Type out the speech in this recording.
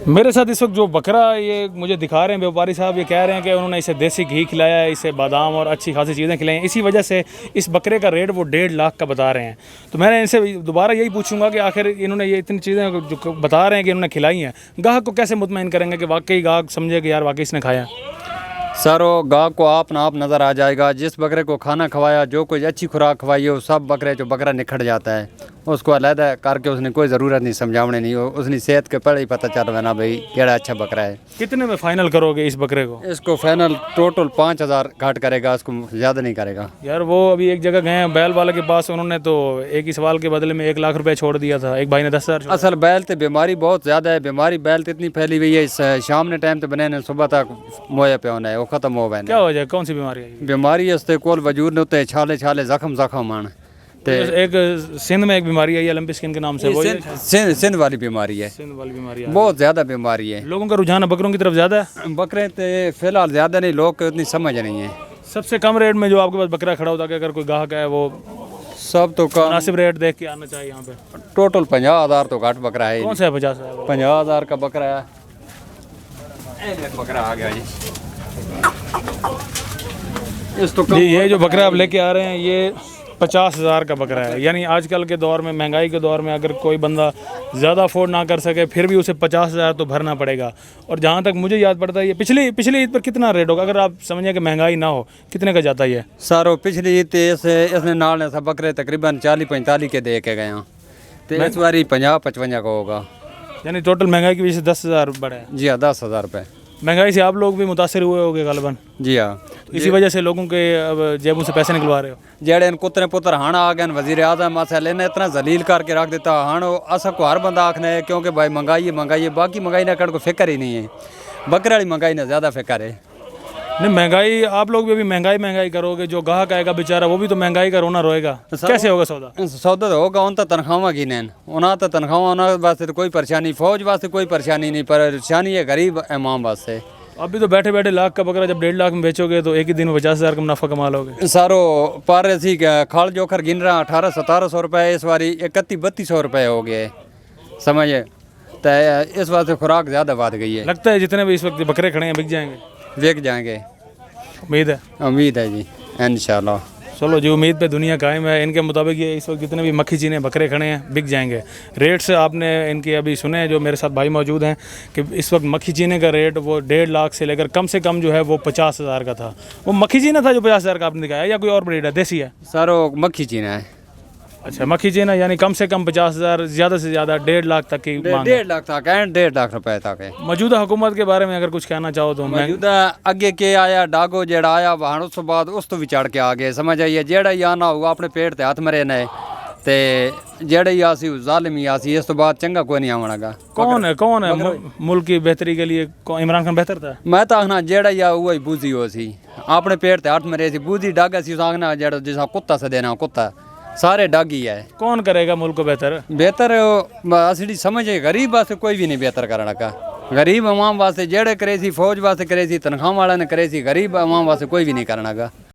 मेरे साथ इस वक्त जो बकरा ये मुझे दिखा रहे हैं व्यापारी साहब, ये कह रहे हैं कि उन्होंने इसे देसी घी खिलाया है, इसे बादाम और अच्छी खासी चीज़ें खिलाई हैं, इसी वजह से इस बकरे का रेट वो 1.5 लाख का बता रहे हैं। तो मैंने इनसे दोबारा यही पूछूंगा कि आखिर इन्होंने ये इतनी चीज़ें जो बता रहे हैं कि इन्होंने खिलाई हैं, गाहक को कैसे मुतमईन करेंगे कि वाकई गाहक समझे कि यार वाकई इसने खाया। सर वो गाहक को आप नज़र आ जाएगा, जिस बकरे को खाना खवाया, जो कोई अच्छी खुराक खवाई हो, सब बकरे जो बकरा निखट जाता है, उसको अलहदा करके उसने कोई ज़रूरत नहीं समझावने नहीं हो, उसने सेहत के पहले ही पता चल रहा ना भाई केड़ा अच्छा बकरा है। कितने में फाइनल करोगे इस बकरे को? इसको फाइनल टोटल 5,000 घाट करेगा, उसको ज़्यादा नहीं करेगा। यार वो अभी एक जगह गए हैं बैल वाले के पास, उन्होंने तो एक ही सवाल के बदले में 1 लाख रुपए छोड़ दिया था, एक भाई ने 10,000। असल बैल तो बीमारी बहुत ज़्यादा है, बीमारी बैल तो इतनी फैली हुई है, इस शाम ने टाइम तो बने सुबह तक मोया पे होना है, वो ख़त्म हो गए। क्या वजह, कौन सी बीमारी है? बीमारी इससे कोल वजूद नहीं होते, छाले छाले जख्म आन। एक सिंध में एक बीमारी है, ये लंबी स्किन के नाम से, वो सिंध वाली बीमारी है, सिंध वाली बीमारी है, बहुत ज़्यादा बीमारी है। लोगों का रुझान बकरों की तरफ ज़्यादा है। बकरे तो फिलहाल ज़्यादा नहीं, लोग को उतनी समझ नहीं है। सबसे कम रेट में जो आपके पास बकरा खड़ा होता है, अगर कोई ग्राहक है वो सब तो कम मुनासिब रेट देख के आना चाहिए यहाँ पे। टोटल 50,000 तो घाट बकरा है। कौन सा है? 50,000 50,000 का बकरा है। बकरा आ गया जी। इस तो जी ये जो बकरा आप लेके आ रहे हैं ये 50,000 का बकरा है। यानी आजकल के दौर में, महंगाई के दौर में, अगर कोई बंदा ज़्यादा अफोर्ड ना कर सके फिर भी उसे 50,000 तो भरना पड़ेगा। और जहाँ तक मुझे याद पड़ता है ये पिछली ईद पर कितना रेट होगा, अगर आप समझें कि महंगाई ना हो, कितने का जाता है ये? सारो पिछली ईद इसने नाल ने सब बकरे तकरीबन 40-45 के दे के गए, तो इस बारी 50-55 का होगा। यानी टोटल महंगाई की वजह से 10,000 बढ़ा है। जी हाँ, 10,000 रुपये। महंगाई से आप लोग भी मुतासर हुए होंगे गालिबन? जी हाँ, इसी वजह से लोगों के अब जेबों से पैसे निकलवा रहे हो। जेड़े कुतरे पुत्र हाण आ गए वजीर आजम असल ने इतना जलील करके रख देता, हाण असा को हर बंदा आखना है क्योंकि भाई महंगाई है, बाकी महंगाई ना कर को फिक्र ही नहीं है, बकरे वाली महंगाई ने ज़्यादा फिक्र है। नहीं महंगाई, आप लोग भी अभी महंगाई करोगे, जो ग्राहक आएगा बेचारा वो भी तो महंगाई का रोना रोएगा। कैसे होगा सौदा? सौदा तो होगा, उन तो तनख्वाह की नैन उन्हें तो तनख्वाह उन्होंने वास्ते तो कोई परेशानी, फौज वास्ते कोई परेशानी नहीं, परेशानी है गरीब इमाम वास्ते। अभी तो बैठे बैठे लाख का बकरा जब 1.5 लाख में बेचोगे तो एक ही दिन में 50,000 का मुनाफा कमा लोगे। सारो पर ऐसी खाल जोखर गिन रहा 1800-1700 रुपये, इस बारी 31-3200 रुपये हो गए, समझे? तो इस वास्ते खुराक ज़्यादा बढ़ गई है। लगता है जितने भी इस वक्त बकरे खड़े हैं बिक जाएंगे? बिक जाएंगे, उम्मीद है जी, इंशाल्लाह। चलो जी, उम्मीद पे दुनिया कायम है। इनके मुताबिक ये इस वक्त जितने भी मक्खी चीने बकरे खड़े हैं बिक जाएंगे। रेट से आपने इनके अभी सुने हैं, जो मेरे साथ भाई मौजूद हैं, कि इस वक्त मक्खी चीने का रेट वो 1.5 लाख से लेकर कम से कम जो है वो 50,000 का था। वो मक्खी चीना था जो 50,000 का आपने दिखाया, या कोई और ब्रीड है, देसी है? सारो मक्खी चीना है। अच्छा, मक्खी चीना, यानी कम से कम 50,000, ज़्यादा से ज़्यादा 1.5 लाख तक की मांग है। 1.5 लाख तक है, 1.5 लाख रुपए तक है। मौजूदा हुकूमत के बारे में अगर कुछ कहना चाहो तो? मौजूदा अगे के आया डागो जेड़ा आया वहां, उस बाद उस तो भी चढ़ के आ गए, समझ आइए? जेड़ा ही आना होगा अपने पेट ते हाथ मरे ने, ते जेड़ा ही आसी जालिम ही आसी, इस तो बाद चंगा कोई नहीं आवणगा। कौन है मुल्क की बेहतरी के लिए? इमरान खान बेहतर था? मैं तो आखना जेड़ा ही वो ही बूझी हो सी, अपने पेट ते हाथ मरे सी, बूझी डागा सी, आखना जेड़ा जिसा कुत्ता से देना कुत्ता, सारे डागी है। कौन करेगा मुल्क को बेहतर? असली समझे गरीब वास्ते कोई भी नहीं बेहतर करने का, गरीब अवाम वास्ते जेड़े करे सी, फौज वास्ते करे सी, तनख्वाह वाला ने करे सी, गरीब अवाम वास्ते कोई भी नहीं करना का।